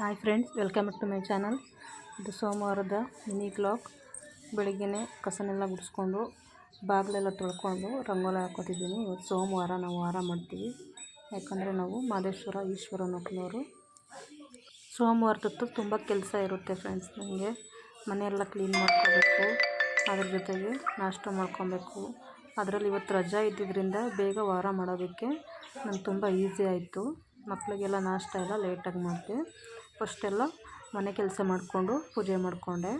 Hi friends, welcome to my channel. ಇದು ಸೋಮವಾರದ mini blog. ಬೆಳಿಗ್ಗೆ ಕಸನೆಲ್ಲ ಗುಡಿಸ್ಕೊಂಡು ಬಾಗಿಲೆಲ್ಲ ತೊಳ್ಕೊಂಡು ರಂಗೋಲಿ ಹಾಕೋತಿದ್ದೀನಿ. ಇವತ್ತು ಸೋಮವಾರ ನಾವು ವಾರ ಮಾಡ್ತೀವಿ, ಯಾಕಂದರೆ ನಾವು ಮಾದೇಶ್ವರ ಈಶ್ವರ ಮಕ್ಕಳವರು. ಸೋಮವಾರದತ್ತು ತುಂಬ ಕೆಲಸ ಇರುತ್ತೆ ಫ್ರೆಂಡ್ಸ್. ನನಗೆ ಮನೆಯೆಲ್ಲ ಕ್ಲೀನ್ ಮಾಡ್ಕೋಬೇಕು, ಅದ್ರ ಜೊತೆಗೆ ನಾಷ್ಟ ಮಾಡ್ಕೊಬೇಕು. ಅದರಲ್ಲಿ ಇವತ್ತು ರಜಾ ಇದ್ದಿದ್ದರಿಂದ ಬೇಗ ವಾರ ಮಾಡೋದಕ್ಕೆ ನನಗೆ ತುಂಬ ಈಸಿ ಆಯಿತು. ಮಕ್ಕಳಿಗೆಲ್ಲ ನಾಷ್ಟ ಎಲ್ಲ ಲೇಟಾಗಿ ಮಾಡಿದೆ. ಫಸ್ಟೆಲ್ಲ ಮನೆ ಕೆಲಸ ಮಾಡಿಕೊಂಡು ಪೂಜೆ ಮಾಡಿಕೊಂಡೆ.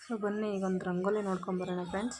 ಸೊ ಬನ್ನಿ ಈಗ ಒಂದು ರಂಗೋಲಿ ನೋಡ್ಕೊಂಬರೋಣ ಫ್ರೆಂಡ್ಸ್.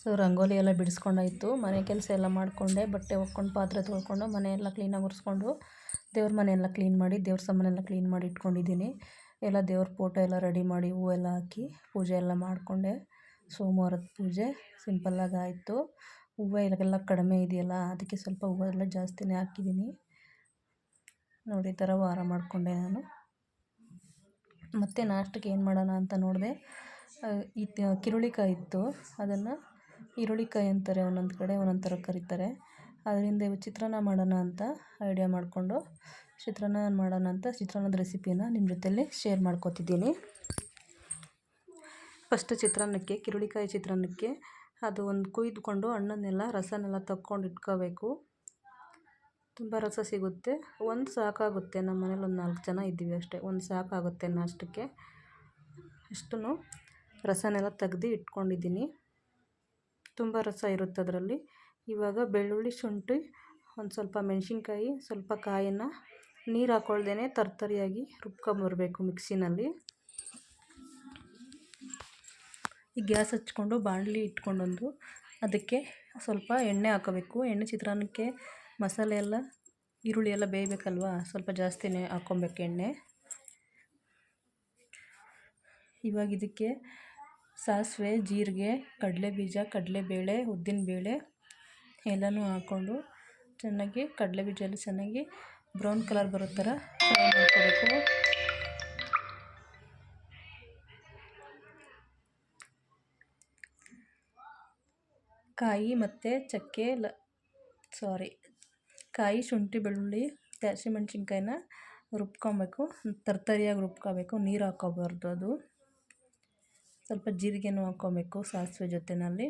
ಸೊ ರಂಗೋಲಿ ಎಲ್ಲ ಬಿಡಿಸ್ಕೊಂಡಾಯಿತು. ಮನೆ ಕೆಲಸ ಎಲ್ಲ ಮಾಡಿಕೊಂಡೆ, ಬಟ್ಟೆ ಒಕ್ಕೊಂಡು ಪಾತ್ರೆ ತೊಳ್ಕೊಂಡು ಮನೆಯೆಲ್ಲ ಕ್ಲೀನಾಗಿ ಒರೆಸ್ಕೊಂಡು ದೇವ್ರ ಮನೆಯೆಲ್ಲ ಕ್ಲೀನ್ ಮಾಡಿ ದೇವ್ರ ಸಾಮಾನೆಲ್ಲ ಕ್ಲೀನ್ ಮಾಡಿ ಇಟ್ಕೊಂಡಿದ್ದೀನಿ. ಎಲ್ಲ ದೇವ್ರ ಫೋಟೋ ಎಲ್ಲ ರೆಡಿ ಮಾಡಿ ಹೂವೆಲ್ಲ ಹಾಕಿ ಪೂಜೆ ಎಲ್ಲ ಮಾಡಿಕೊಂಡೆ. ಸೋಮವಾರದ ಪೂಜೆ ಸಿಂಪಲ್ಲಾಗಿ ಆಯಿತು. ಹೂವು ಎಲ್ಲ ಕಡಿಮೆ ಇದೆಯಲ್ಲ, ಅದಕ್ಕೆ ಸ್ವಲ್ಪ ಹೂವೆಲ್ಲ ಜಾಸ್ತಿನೇ ಹಾಕಿದ್ದೀನಿ. ನೋಡಿ, ಈ ಥರ ವಾರ ಮಾಡಿಕೊಂಡೆ ನಾನು. ಮತ್ತು ನಾಷ್ಟಕ್ಕೆ ಏನು ಮಾಡೋಣ ಅಂತ ನೋಡಿದೆ. ಕಿರುಳಿಕಾಯಿ ಇತ್ತು, ಅದನ್ನು ಈರುಳ್ಳಿಕಾಯಿ ಅಂತಾರೆ, ಒಂದೊಂದು ಕಡೆ ಒಂದೊಂದು ಥರ ಕರೀತಾರೆ. ಅದರಿಂದ ಚಿತ್ರಾನ್ನ ಮಾಡೋಣ ಅಂತ ಐಡಿಯಾ ಮಾಡಿಕೊಂಡು ಚಿತ್ರಾನ್ನದ ರೆಸಿಪಿನ ನಿಮ್ಮ ಜೊತೆಯಲ್ಲಿ ಶೇರ್ ಮಾಡ್ಕೊತಿದ್ದೀನಿ. ಫಸ್ಟ್ ಕಿರುಳಿಕಾಯಿ ಚಿತ್ರಾನ್ನಕ್ಕೆ ಅದು ಒಂದು ಕುಯ್ದುಕೊಂಡು ಹಣ್ಣನ್ನೆಲ್ಲ ರಸನೆಲ್ಲ ತಕ್ಕೊಂಡು ಇಟ್ಕೋಬೇಕು. ತುಂಬ ರಸ ಸಿಗುತ್ತೆ. ಒಂದು ಸಾಕಾಗುತ್ತೆ. ನಮ್ಮ ಮನೇಲಿ ಒಂದು 4 ಜನ ಇದ್ದೀವಿ ಅಷ್ಟೇ, ಒಂದು ಸಾಕಾಗುತ್ತೆ ನಾಷ್ಟಕ್ಕೆ. ಅಷ್ಟನ್ನು ರಸನೆಲ್ಲ ತೆಗ್ದು ಇಟ್ಕೊಂಡಿದ್ದೀನಿ. ತುಂಬ ರಸ ಇರುತ್ತೆ ಅದರಲ್ಲಿ. ಇವಾಗ ಬೆಳ್ಳುಳ್ಳಿ, ಶುಂಠಿ, ಒಂದು ಸ್ವಲ್ಪ ಮೆಣಸಿನ್ಕಾಯಿ, ಸ್ವಲ್ಪ ಕಾಯನ್ನು ನೀರು ಹಾಕ್ಕೊಳ್ದೇ ತರ್ತರಿಯಾಗಿ ರುಬ್ಕೊಂಬರ್ಬೇಕು ಮಿಕ್ಸಿನಲ್ಲಿ. ಈ ಗ್ಯಾಸ್ ಹಚ್ಕೊಂಡು ಬಾಣಲಿ ಇಟ್ಕೊಂಡೊಂದು ಅದಕ್ಕೆ ಸ್ವಲ್ಪ ಎಣ್ಣೆ ಹಾಕೋಬೇಕು. ಎಣ್ಣೆ ಚಿತ್ರಾನ್ನಕ್ಕೆ ಮಸಾಲೆ ಎಲ್ಲ ಈರುಳ್ಳಿ ಎಲ್ಲ ಬೇಯಬೇಕಲ್ವ, ಸ್ವಲ್ಪ ಜಾಸ್ತಿನೇ ಹಾಕ್ಕೊಬೇಕು ಎಣ್ಣೆ. ಇವಾಗ ಇದಕ್ಕೆ ಸಾಸಿವೆ, ಜೀರಿಗೆ, ಕಡಲೆಬೀಜ, ಕಡಲೆಬೇಳೆ, ಉದ್ದಿನಬೇಳೆ, ಎಲ್ಲನೂ ಹಾಕ್ಕೊಂಡು ಚೆನ್ನಾಗಿ ಕಡಲೆ ಬೀಜ ಎಲ್ಲ ಚೆನ್ನಾಗಿ ಬ್ರೌನ್ ಕಲರ್ ಬರೋ ಥರ ಫ್ರೈ ಮಾಡ್ಕೋಬೇಕು. ಕಾಯಿ ಮತ್ತು ಚಕ್ಕೆ ಕಾಯಿ, ಶುಂಠಿ, ಬೆಳ್ಳುಳ್ಳಿ, ಹಸಿಮೆಣ್ಸಿನ್ಕಾಯಿನ ರುಬ್ಕೊಬೇಕು. ತರ್ತರಿಯಾಗಿ ರುಬ್ಕೋಬೇಕು, ನೀರು ಹಾಕ್ಕೋಬಾರ್ದು. ಅದು ಸ್ವಲ್ಪ ಜೀರಿಗೆನೂ ಹಾಕ್ಕೋಬೇಕು ಸಾಸಿವೆ ಜೊತೆಯಲ್ಲಿ.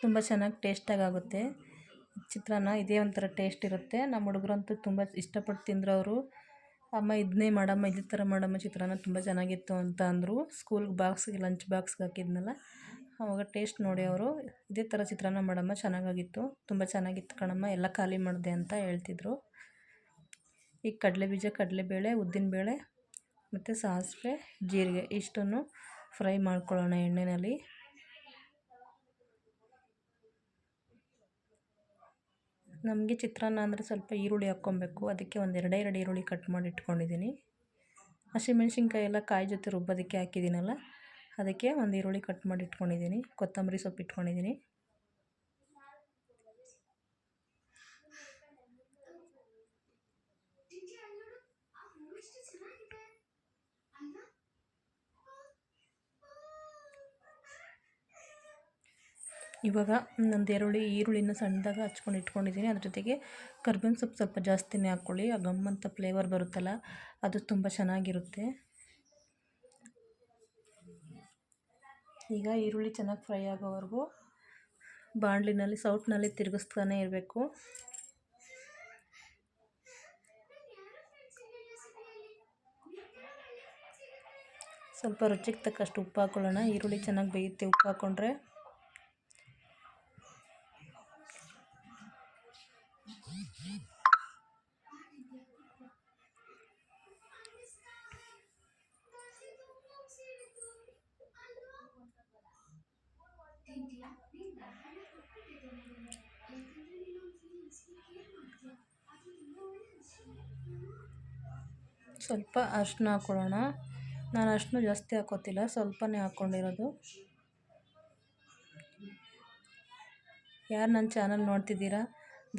ತುಂಬ ಚೆನ್ನಾಗಿ ಟೇಸ್ಟಾಗಿ ಆಗುತ್ತೆ ಚಿತ್ರಾನ್ನ. ಇದೇ ಒಂಥರ ಟೇಸ್ಟ್ ಇರುತ್ತೆ. ನಮ್ಮ ಹುಡುಗರಂತೂ ತುಂಬ ಇಷ್ಟಪಟ್ಟು ತಿಂದರು. ಅವರು ಅಮ್ಮ ಇದನ್ನೇ ಮಾಡಮ್ಮ, ಇದೇ ಥರ ಮಾಡಮ್ಮ ಚಿತ್ರಾನ್ನ ತುಂಬ ಚೆನ್ನಾಗಿತ್ತು ಅಂತ ಅಂದರು. ಸ್ಕೂಲ್ಗೆ ಲಂಚ್ ಬಾಕ್ಸ್ಗೆ ಹಾಕಿದ್ನಲ್ಲ, ಆವಾಗ ಟೇಸ್ಟ್ ನೋಡಿ ಅವರು ಇದೇ ಥರ ಚಿತ್ರಾನ್ನ ಮಾಡಮ್ಮ ಚೆನ್ನಾಗಾಗಿತ್ತು, ತುಂಬ ಚೆನ್ನಾಗಿತ್ತು ಕಣಮ್ಮ, ಎಲ್ಲ ಖಾಲಿ ಮಾಡಿದೆ ಅಂತ ಹೇಳ್ತಿದ್ರು. ಈಗ ಕಡಲೆಬೀಜ, ಕಡಲೆಬೇಳೆ, ಉದ್ದಿನಬೇಳೆ ಮತ್ತು ಸಾಸಿವೆ, ಜೀರಿಗೆ ಇಷ್ಟನ್ನು ಫ್ರೈ ಮಾಡ್ಕೊಳ್ಳೋಣ ಎಣ್ಣೆಯಲ್ಲಿ. ನಮಗೆ ಚಿತ್ರಾನ್ನ ಅಂದರೆ ಸ್ವಲ್ಪ ಈರುಳ್ಳಿ ಹಾಕ್ಕೊಬೇಕು. ಅದಕ್ಕೆ ಒಂದು ಎರಡು ಈರುಳ್ಳಿ ಕಟ್ ಮಾಡಿ ಇಟ್ಕೊಂಡಿದ್ದೀನಿ. ಹಸಿಮೆಣ್ಸಿನ್ಕಾಯಿ ಎಲ್ಲ ಕಾಯಿ ಜೊತೆ ರುಬ್ಬೋದಕ್ಕೆ ಹಾಕಿದ್ದೀನಲ್ಲ, ಅದಕ್ಕೆ ಒಂದು ಈರುಳ್ಳಿ ಕಟ್ ಮಾಡಿ ಇಟ್ಕೊಂಡಿದ್ದೀನಿ. ಕೊತ್ತಂಬರಿ ಸೊಪ್ಪು ಇಟ್ಕೊಂಡಿದ್ದೀನಿ. ಇವಾಗ ಒಂದು ಈರುಳ್ಳಿನ ಸಣ್ಣದಾಗಿ ಹಚ್ಕೊಂಡು ಇಟ್ಕೊಂಡಿದ್ದೀನಿ. ಅದ್ರ ಜೊತೆಗೆ ಕರ್ಬೇವಿನ ಸೊಪ್ಪು ಸ್ವಲ್ಪ ಜಾಸ್ತಿನೇ ಹಾಕ್ಕೊಳ್ಳಿ. ಆ ಗಮ್ಮಂತ ಫ್ಲೇವರ್ ಬರುತ್ತಲ್ಲ, ಅದು ತುಂಬ ಚೆನ್ನಾಗಿರುತ್ತೆ. ಈಗ ಈರುಳ್ಳಿ ಚೆನ್ನಾಗಿ ಫ್ರೈ ಆಗೋವರೆಗೂ ಬಾಣಲಿನಲ್ಲಿ ಸೌಟ್ನಲ್ಲಿ ತಿರುಗಿಸ್ತಾನೆ ಇರಬೇಕು. ಸ್ವಲ್ಪ ರುಚಿಗೆ ತಕ್ಕಷ್ಟು ಉಪ್ಪು ಹಾಕ್ಕೊಳ್ಳೋಣ. ಈರುಳ್ಳಿ ಚೆನ್ನಾಗಿ ಬೇಯುತ್ತೆ ಉಪ್ಪು ಹಾಕ್ಕೊಂಡ್ರೆ. ಸ್ವಲ್ಪ ಅರಿಶಿನ ಹಾಕ್ಕೊಳ್ಳೋಣ. ನಾನು ಅರಿಶಿನ ಜಾಸ್ತಿ ಹಾಕೋತಿಲ್ಲ, ಸ್ವಲ್ಪನೇ ಹಾಕ್ಕೊಂಡಿರೋದು. ಯಾರು ನನ್ನ ಚಾನಲ್ ನೋಡ್ತಿದ್ದೀರಾ,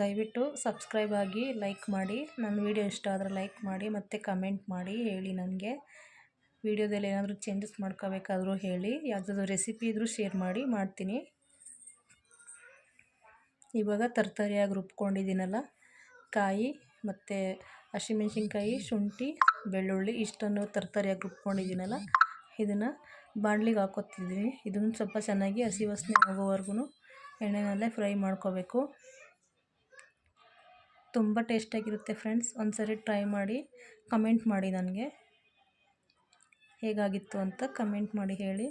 ದಯವಿಟ್ಟು ಸಬ್ಸ್ಕ್ರೈಬ್ ಆಗಿ, ಲೈಕ್ ಮಾಡಿ. ನನ್ನ ವೀಡಿಯೋ ಇಷ್ಟ ಆದರೆ ಲೈಕ್ ಮಾಡಿ ಮತ್ತು ಕಮೆಂಟ್ ಮಾಡಿ ಹೇಳಿ. ನನಗೆ ವೀಡಿಯೋದಲ್ಲಿ ಏನಾದರೂ ಚೇಂಜಸ್ ಮಾಡ್ಕೋಬೇಕಾದ್ರೂ ಹೇಳಿ. ಯಾವುದಾದ್ರೂ ರೆಸಿಪಿ ಇದ್ದರೂ ಶೇರ್ ಮಾಡಿ, ಮಾಡ್ತೀನಿ. ಇವಾಗ ತರ್ತರಿಯಾಗಿ ರುಬ್ಕೊಂಡಿದ್ದೀನಲ್ಲ, ಕಾಯಿ ಮತ್ತು ಹಸಿಮೆಣ್ಸಿನ್ಕಾಯಿ, ಶುಂಠಿ, ಬೆಳ್ಳುಳ್ಳಿ ಇಷ್ಟನ್ನು ತರ್ತರಿಯಾಗಿ ರುಬ್ಕೊಂಡಿದ್ದೀನಲ್ಲ, ಇದನ್ನು ಬಾಣಲಿಗೆ ಹಾಕೋತಿದ್ದೀನಿ. ಇದನ್ನು ಸ್ವಲ್ಪ ಚೆನ್ನಾಗಿ ಹಸಿ ವಾಸನೆ ಹೋಗೋವರೆಗೂ ಎಣ್ಣೆನಲ್ಲೇ ಫ್ರೈ ಮಾಡ್ಕೋಬೇಕು. ತುಂಬ ಟೇಸ್ಟಾಗಿರುತ್ತೆ ಫ್ರೆಂಡ್ಸ್. ಒಂದ್ಸರಿ ಟ್ರೈ ಮಾಡಿ ಕಮೆಂಟ್ ಮಾಡಿ, ನನಗೆ ಹೇಗಾಗಿತ್ತು ಅಂತ ಕಮೆಂಟ್ ಮಾಡಿ ಹೇಳಿ.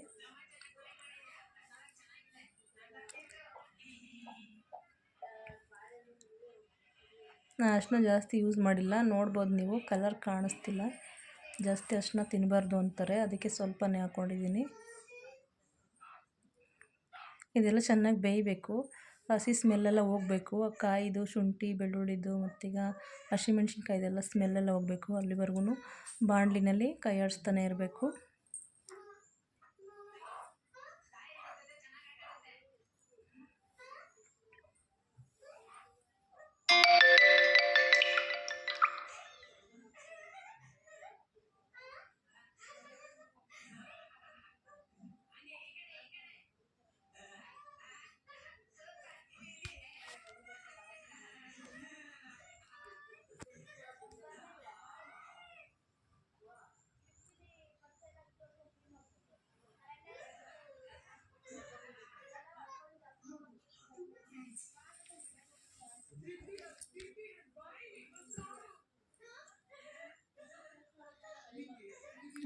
ನಾನು ಅರಿಶಿನ ಜಾಸ್ತಿ ಯೂಸ್ ಮಾಡಿಲ್ಲ, ನೋಡ್ಬೋದು ನೀವು, ಕಲರ್ ಕಾಣಿಸ್ತಿಲ್ಲ. ಜಾಸ್ತಿ ಅರಿಶಿನ ತಿನ್ನಬಾರ್ದು ಅಂತಾರೆ, ಅದಕ್ಕೆ ಸ್ವಲ್ಪನೇ ಹಾಕ್ಕೊಂಡಿದ್ದೀನಿ. ಇದೆಲ್ಲ ಚೆನ್ನಾಗಿ ಬೇಯಬೇಕು, ಹಸಿ ಸ್ಮೆಲ್ಲೆಲ್ಲ ಹೋಗಬೇಕು. ಆ ಕಾಯಿದು, ಶುಂಠಿ, ಬೆಳ್ಳುಳ್ಳಿದು ಮತ್ತೀಗ ಹಸಿಮೆಣ್ಸಿನ್ಕಾಯ್ದೆಲ್ಲ ಸ್ಮೆಲ್ಲೆಲ್ಲ ಹೋಗಬೇಕು. ಅಲ್ಲಿವರೆಗೂ ಬಾಣಲಿನಲ್ಲಿ ಕೈ ಆಡಿಸ್ತಾನೆ ಇರಬೇಕು.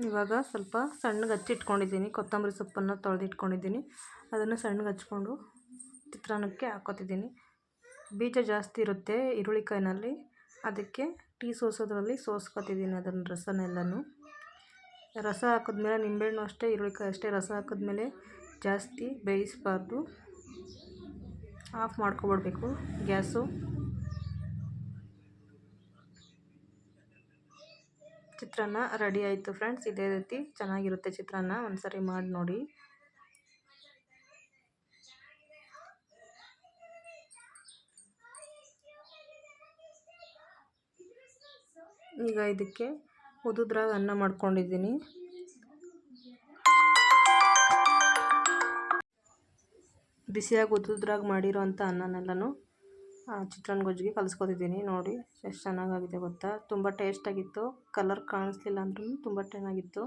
ಇವಾಗ ಸ್ವಲ್ಪ ಸಣ್ಣಗೆ ಹಚ್ಚಿಟ್ಕೊಂಡಿದ್ದೀನಿ, ಕೊತ್ತಂಬರಿ ಸೊಪ್ಪನ್ನು ತೊಳೆದಿಟ್ಕೊಂಡಿದ್ದೀನಿ. ಅದನ್ನು ಸಣ್ಣಗೆ ಹಚ್ಕೊಂಡು ಚಿತ್ರಾನ್ನಕ್ಕೆ ಹಾಕೋತಿದ್ದೀನಿ. ಬೀಜ ಜಾಸ್ತಿ ಇರುತ್ತೆ ಈರುಳ್ಳಿಕಾಯಿನಲ್ಲಿ, ಅದಕ್ಕೆ ಟೀ ಸೋಸೋದ್ರಲ್ಲಿ ಸೋಸ್ಕೊತಿದ್ದೀನಿ ಅದನ್ನು ರಸನೆಲ್ಲನೂ. ರಸ ಹಾಕಿದ್ಮೇಲೆ ನಿಂಬೆಹಣ್ಣು ಅಷ್ಟೇ, ಈರುಳ್ಳಿಕಾಯಿ ಅಷ್ಟೇ, ರಸ ಹಾಕಿದ್ಮೇಲೆ ಜಾಸ್ತಿ ಬೇಯಿಸಬಾರ್ದು. ಆಫ್ ಮಾಡ್ಕೊಬಿಡ್ಬೇಕು ಗ್ಯಾಸು. ಚಿತ್ರಾನ್ನ ರೆಡಿ ಆಯಿತು ಫ್ರೆಂಡ್ಸ್. ಇದೇ ರೀತಿ ಚೆನ್ನಾಗಿರುತ್ತೆ ಚಿತ್ರಾನ್ನ, ಒಂದ್ಸರಿ ಮಾಡಿ ನೋಡಿ. ಈಗ ಇದಕ್ಕೆ ಉದುದ್ರಾಗ ಅನ್ನ ಮಾಡ್ಕೊಂಡಿದ್ದೀನಿ. ಬಿಸಿಯಾಗಿ ಉದುದ್ರಾಗ ಮಾಡಿರೋ ಅಂಥ ಅನ್ನನೆಲ್ಲನೂ ಚಿತ್ರಾನ್ನ ಗೊಜ್ಜಿಗೆ ಕಲಿಸ್ಕೊತಿದ್ದೀನಿ. ನೋಡಿ ಎಷ್ಟು ಚೆನ್ನಾಗಾಗಿದೆ ಗೊತ್ತಾ, ತುಂಬ ಟೇಸ್ಟಾಗಿತ್ತು. ಕಲರ್ ಕಾಣಿಸ್ಲಿಲ್ಲ ಅಂದ್ರೂ ತುಂಬ ಚೆನ್ನಾಗಿತ್ತು.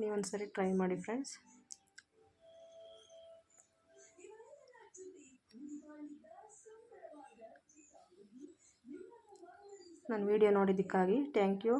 ನೀವೊಂದ್ಸರಿ ಟ್ರೈ ಮಾಡಿ ಫ್ರೆಂಡ್ಸ್. ನನ್ನ ವಿಡಿಯೋ ನೋಡಿದ್ದಕ್ಕಾಗಿ ಥ್ಯಾಂಕ್ ಯು.